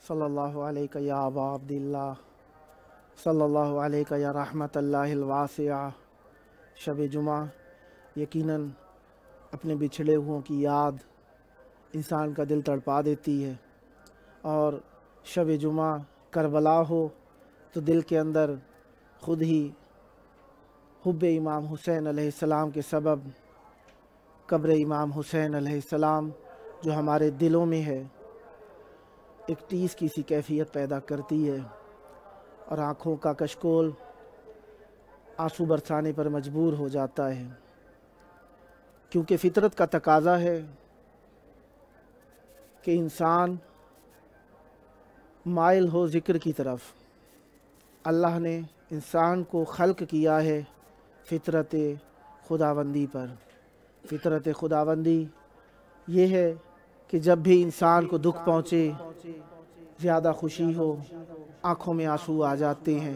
सल्लल्लाहु अलैका या अबा अब्दिल्लाह सल्लल्लाहु अलैका या रहमतल्लाहिल वासिआ। शब जुमा यकीनन अपने बिछड़े हुओं की याद इंसान का दिल तड़पा देती है, और शब जुमा करबला हो तो दिल के अंदर ख़ुद ही हुब्ब इमाम हुसैन अलैहिस्सलाम के सबब कब्र इमाम हुसैन अलैहिस्सलाम जो हमारे दिलों में है एक टीस की सी कैफियत पैदा करती है, और आँखों का कशकोल आंसू बरसाने पर मजबूर हो जाता है, क्योंकि फितरत का तकाज़ा है कि इंसान माइल हो ज़िक्र की तरफ। अल्लाह ने इंसान को खल्क किया है फितरत खुदाबंदी पर। फितरत खुदाबंदी ये है कि जब भी इंसान को दुख पहुँचे, ज़्यादा खुशी हो, आँखों में आंसू आ जाते हैं,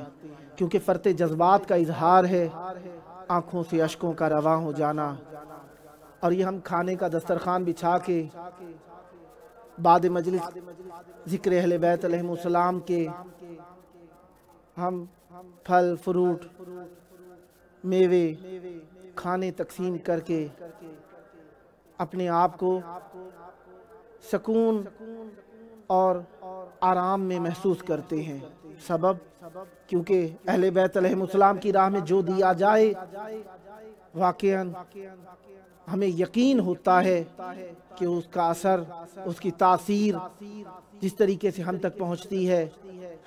क्योंकि फ़र्त जज्बात का इजहार है आँखों से अश्कों का रवां हो जाना। और ये हम खाने का दस्तरखान बिछा के बाद मजलिस ज़िक्र अहले बैत अलैहिमुस्सलाम के हम फल फ्रूट मेवे खाने तकसीम करके अपने आप को सुकून और आराम में महसूस करते हैं। सबब क्योंकि अहले बैत अलैहिमुस्सलाम की राह में जो दिया जाए वाक़ईन हमें यकीन होता है कि उसका असर, उसकी तासीर जिस तरीके से हम तक पहुँचती है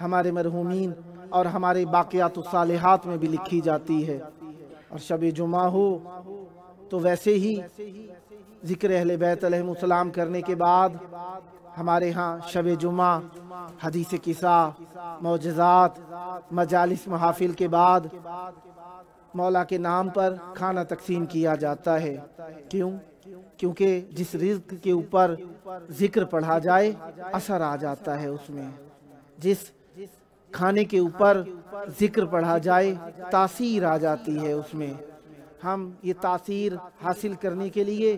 हमारे मरहूमीन और हमारे बाक़ियातुस सालिहात में भी लिखी जाती है। और शब जुमा हो तो वैसे ही ज़िक्र अहले बैत अलैहिमुस्सलाम करने के बाद हमारे यहाँ शब जुमा हदीस किस्सा मौजज़ात मजालिस महाफिल के बाद मौला के नाम पर खाना तकसीम किया जाता है। क्यों? क्योंकि जिस रिज़्क़ के ऊपर ज़िक्र पढ़ा जाए असर आ जाता है उसमें। जिस खाने के ऊपर ज़िक्र पढ़ा जाए तासीर आ जाती है उसमें। हम ये तासीर हासिल करने के लिए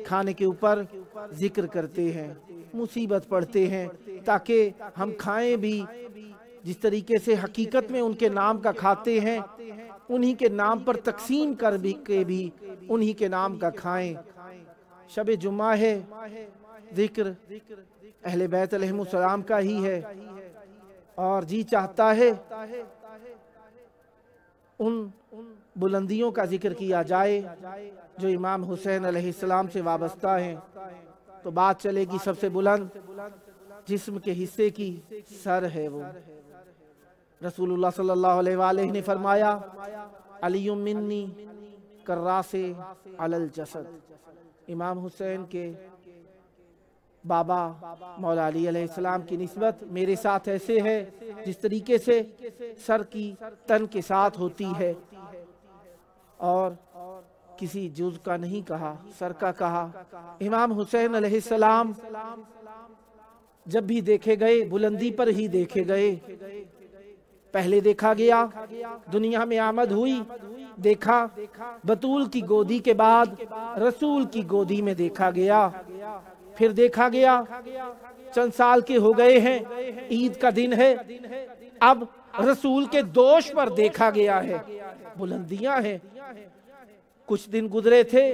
खाने के ऊपर ज़िक्र करते हैं, मुसीबत पढ़ते हैं, ताकि हम खाएं भी जिस तरीके से हकीकत में उनके नाम का खाते हैं, उन्हीं के नाम पर तकसीम कर भी उन्हीं के नाम का खाएं। शब जुम्मा है, ज़िक्र अहले बैत अलैहिमुस्सलाम का ही है, और जी चाहता है उन बुलंदियों का जिक्र किया जाए जो इमाम हुसैन अलैहिस्सलाम से वाबस्ता हैं। तो बात चलेगी सबसे बुलंद जिस्म के हिस्से की, सर है वो। रसूलुल्लाह सल्लल्लाहु अलैहि ने फरमाया, अलियुम मिन्नी कर्रासे अलल जसद। इमाम हुसैन के बाबा मौला अली अलैहिस्सलाम की निस्बत मेरे साथ ऐसे है जिस तरीके से सर की तन के साथ होती है, और किसी जुज़ का नहीं कहा, सर का कहा। इमाम हुसैन अलैहिस्सलाम जब भी देखे गए बुलंदी पर ही देखे गए। पहले देखा गया दुनिया में आमद हुई, देखा बतूल की गोदी के बाद रसूल की गोदी में देखा गया। फिर देखा गया चंद साल के हो गए हैं, ईद का दिन है, अब रसूल के दोष पर देखा गया है। बुलंदियां हैं। कुछ दिन गुजरे थे,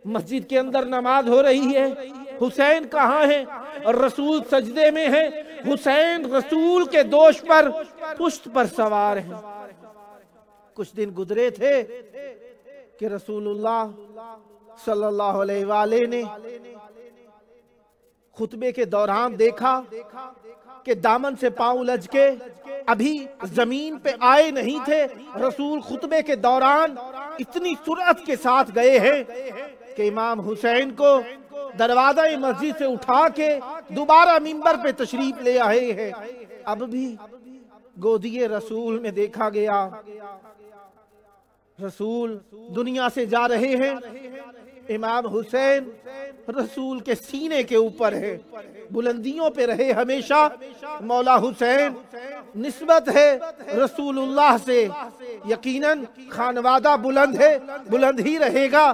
मस्जिद के अंदर नमाज हो रही है, हुसैन कहाँ है? और रसूल सजदे में है। हुसैन रसूल के दोष पर पुश्त पर सवार है। कुछ दिन गुजरे थे कि रसूलुल्लाह सल्लल्लाहु अलैहि ने खुतबे के दौरान देखा कि दामन से पांव उलझ के अभी जमीन पे आए नहीं थे। रसूल खुतबे के दौरान इतनी सुरअत के साथ गए हैं कि इमाम हुसैन को दरवाजा मस्जिद से उठा के दोबारा मिंबर पे तशरीफ ले आए हैं। अब भी गोदिए रसूल में देखा गया, रसूल दुनिया से जा रहे हैं, इमाम हुसैन रसूल के सीने के ऊपर है, बुलंदियों पे रहे हमेशा। मौला हुसैन निस्बत है रसूलुल्लाह से, यकीनन खानवादा बुलंद है, बुलंद ही रहेगा।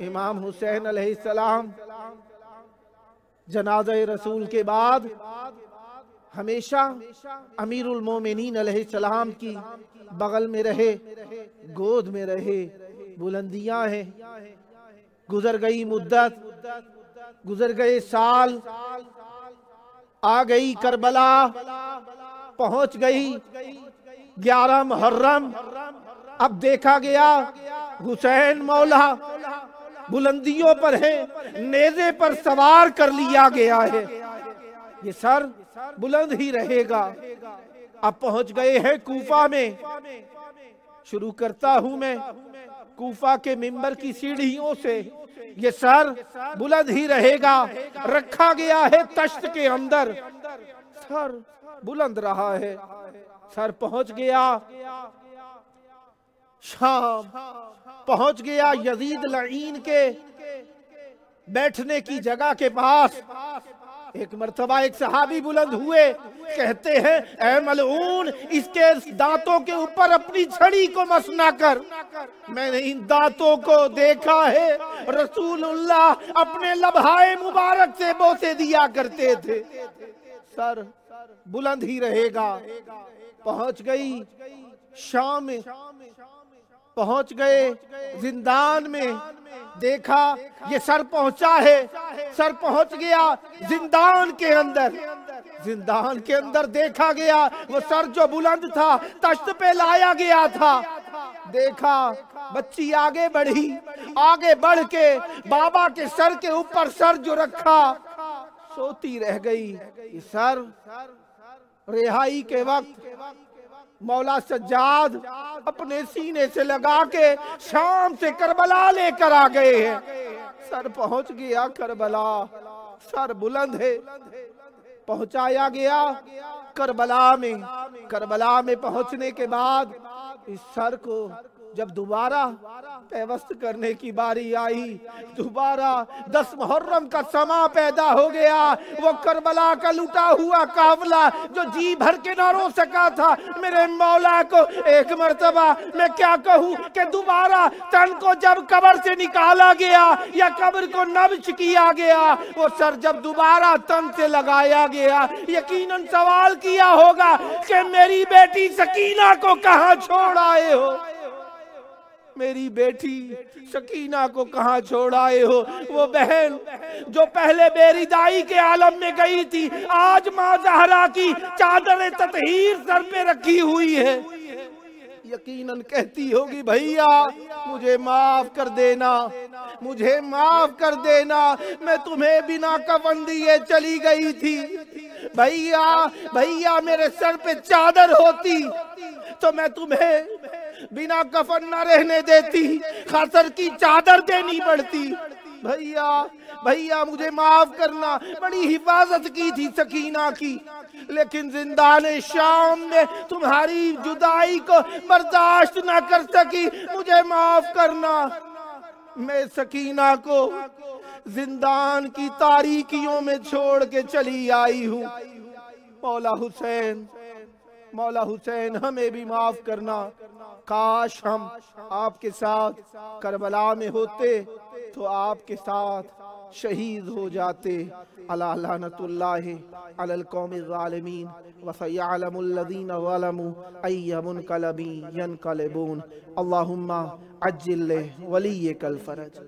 इमाम हुसैन अलैहिस्सलाम जनाज़े रसूल के बाद ہمیشہ امیر المومنین علیہ السلام کی بغل میں رہے، گود میں رہے۔ بلندیاں ہیں، گزر گئی مدت، گزر گئے سال، آ گئی کربلا، پہنچ گئی 11 محرم۔ اب دیکھا گیا حسین مولا بلندیوں پر ہے، نیزے پر سوار کر لیا گیا ہے، یہ سر بلند ہی رہے گا۔ اب پہنچ گئے ہیں کوفہ میں۔ شروع کرتا ہوں میں کوفہ کے منبر کی سیڑھیوں سے، یہ سر بلند ہی رہے گا۔ رکھا گیا ہے تشت کے اندر، سر بلند رہا ہے۔ سر پہنچ گیا شام، پہنچ گیا یزید لعین کے بیٹھنے کی جگہ کے پاس۔ ایک مرتبہ ایک صحابی بلند ہوئے، کہتے ہیں اے ملعون، اس کے دانتوں کے اوپر اپنی چھڑی کو مس نہ کر، میں نے ان دانتوں کو دیکھا ہے رسول اللہ اپنے لبہائے مبارک سے بوسے دیا کرتے تھے۔ سر بلند ہی رہے گا۔ پہنچ گئی شام میں، پہنچ گئے زندان میں، دیکھا یہ سر پہنچا ہے، سر پہنچ گیا زندان کے اندر۔ زندان کے اندر دیکھا گیا وہ سر جو بلند تھا تشت پہ لایا گیا تھا۔ دیکھا بچی آگے بڑھی، آگے بڑھ کے بابا کے سر کے اوپر سر جو رکھا، سوتی رہ گئی۔ یہ سر رہائی کے وقت مولا سجاد اپنے سینے سے لگا کے شام سے کربلا لے کر آ گئے ہیں۔ سر پہنچ گیا کربلا، سر بلند ہے، پہنچایا گیا کربلا میں۔ کربلا میں پہنچنے کے بعد اس سر کو جب دوبارہ پیوست کرنے کی باری آئی، دوبارہ 10 محرم کا سما پیدا ہو گیا۔ وہ کربلا کا لٹا ہوا قافلہ جو جی بھر کے نہ رو سکا تھا، میرے مولا کو ایک مرتبہ میں کیا کہوں کہ دوبارہ تن کو جب قبر سے نکالا گیا یا قبر کو نبش کیا گیا، وہ سر جب دوبارہ تن سے لگایا گیا، یقیناً سوال کیا ہوگا کہ میری بیٹی سکینہ کو کہاں چھوڑ آئے ہو، میری بیٹی سکینہ کو کہاں چھوڑ آئے ہو؟ وہ بہن جو پہلے بیردائی کے عالم میں گئی تھی، آج ماں زہرا کی چادر تطہیر سر پہ رکھی ہوئی ہے، یقیناً کہتی ہوگی بھائیا مجھے معاف کر دینا، مجھے معاف کر دینا، میں تمہیں بنا کفن دیے چلی گئی تھی۔ بھائیا میرے سر پہ چادر ہوتی تو میں تمہیں بنا کفن نہ رہنے دیتی، خاطر کی چادر دینی پڑتی۔ بھائیا مجھے معاف کرنا، بڑی حفاظت کی تھی سکینہ کی، لیکن زندان شام میں تمہاری جدائی کو برداشت نہ کر سکی، مجھے معاف کرنا۔ میں سکینہ کو زندان کی تاریکیوں میں چھوڑ کے چلی آئی ہوں۔ مولا حسین ہمیں بھی معاف کرنا، کاش ہم آپ کے ساتھ کربلا میں ہوتے تو آپ کے ساتھ شہید ہو جاتے۔ الا لعنت اللہ علی القوم الظالمین وسیعلم الذین ظلموا ای منقلب ینقلبون۔ اللہم عجل لولیک الفرج۔